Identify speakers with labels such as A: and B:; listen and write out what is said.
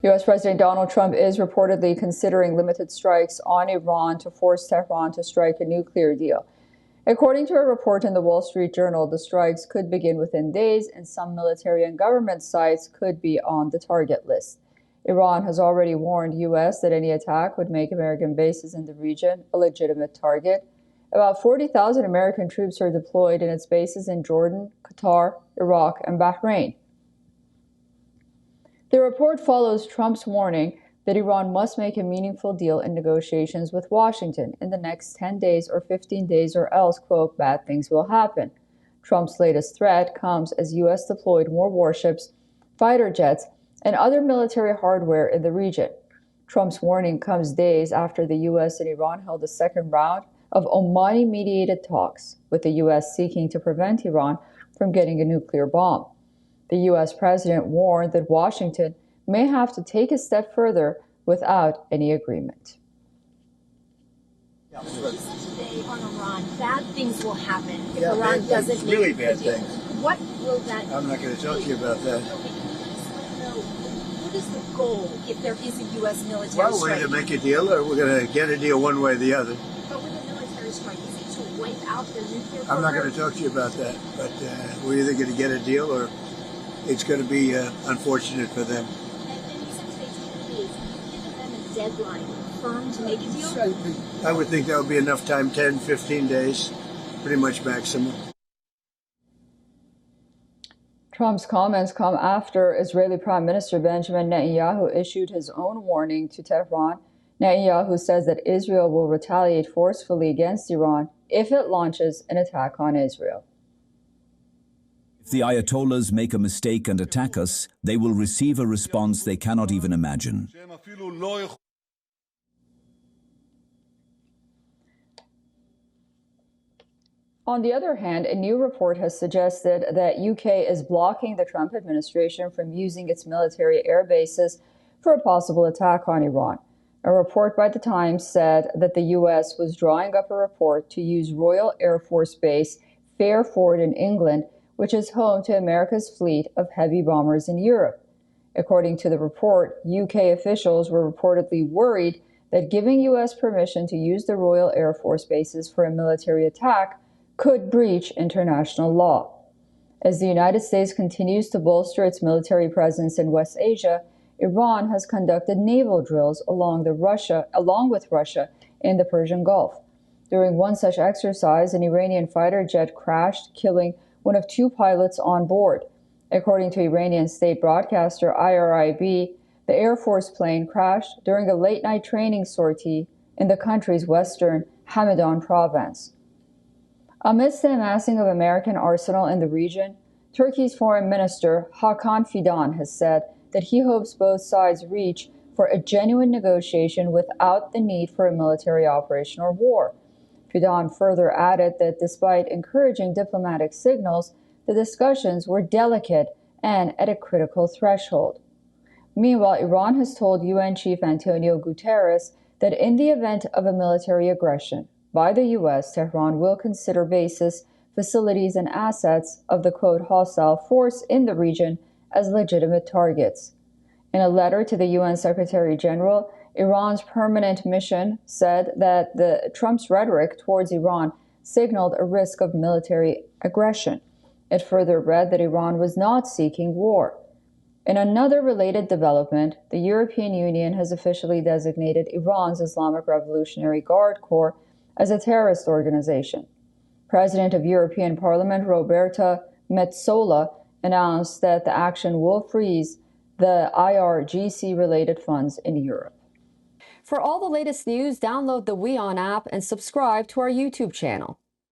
A: U.S. President Donald Trump is reportedly considering limited strikes on Iran to force Tehran to strike a nuclear deal. According to a report in the Wall Street Journal, the strikes could begin within days, and some military and government sites could be on the target list. Iran has already warned U.S. that any attack would make American bases in the region a legitimate target. About 40,000 American troops are deployed in its bases in Jordan, Qatar, Iraq, and Bahrain. The report follows Trump's warning that Iran must make a meaningful deal in negotiations with Washington in the next 10 days or 15 days, or else, quote, bad things will happen. Trump's latest threat comes as U.S. deployed more warships, fighter jets, and other military hardware in the region. Trump's warning comes days after the U.S. and Iran held a second round of Omani-mediated talks, with the U.S. seeking to prevent Iran from getting a nuclear bomb. The U.S. president warned that Washington may have to take a step further without any agreement.
B: Today on Iran, bad things will happen if Iran doesn't make
C: really bad things.
B: What will that
C: I'm not going to talk to you about that.
B: Okay, what is the goal if there is a U.S. military strike?
C: Well, we're going to make a deal, or we're going to get a deal one way or the other.
B: But with a military strike, is it to wipe out their nuclear program?
C: I'm not going to talk to you about that, but we're either going to get a deal or it's going to be unfortunate for them.
B: And you said today 10 days. Given them a deadline firm to make a deal?
C: I would think that would be enough time, 10, 15 days, pretty much maximum.
A: Trump's comments come after Israeli Prime Minister Benjamin Netanyahu issued his own warning to Tehran. Netanyahu says that Israel will retaliate forcefully against Iran if it launches an attack on Israel.
D: If the Ayatollahs make a mistake and attack us, they will receive a response they cannot even imagine.
A: On the other hand, a new report has suggested that UK is blocking the Trump administration from using its military air bases for a possible attack on Iran. A report by The Times said that the US was drawing up a report to use Royal Air Force Base Fairford in England, which is home to America's fleet of heavy bombers in Europe. According to the report, UK officials were reportedly worried that giving US permission to use the Royal Air Force bases for a military attack could breach international law. As the United States continues to bolster its military presence in West Asia, Iran has conducted naval drills along with Russia in the Persian Gulf. During one such exercise, an Iranian fighter jet crashed, killing one of two pilots on board. According to Iranian state broadcaster IRIB, the Air Force plane crashed during a late-night training sortie in the country's western Hamadan province. Amidst the amassing of American arsenal in the region, Turkey's Foreign Minister Hakan Fidan has said that he hopes both sides reach for a genuine negotiation without the need for a military operation or war. Fidan further added that despite encouraging diplomatic signals, the discussions were delicate and at a critical threshold. Meanwhile, Iran has told UN Chief Antonio Guterres that in the event of a military aggression by the U.S., Tehran will consider bases, facilities, and assets of the, quote, hostile force in the region as legitimate targets. In a letter to the UN Secretary General, Iran's permanent mission said that Trump's rhetoric towards Iran signaled a risk of military aggression. It further read that Iran was not seeking war. In another related development, the European Union has officially designated Iran's Islamic Revolutionary Guard Corps as a terrorist organization. President of European Parliament Roberta Metsola announced that the action will freeze the IRGC-related funds in Europe. For all the latest news, download the WION app and subscribe to our YouTube channel.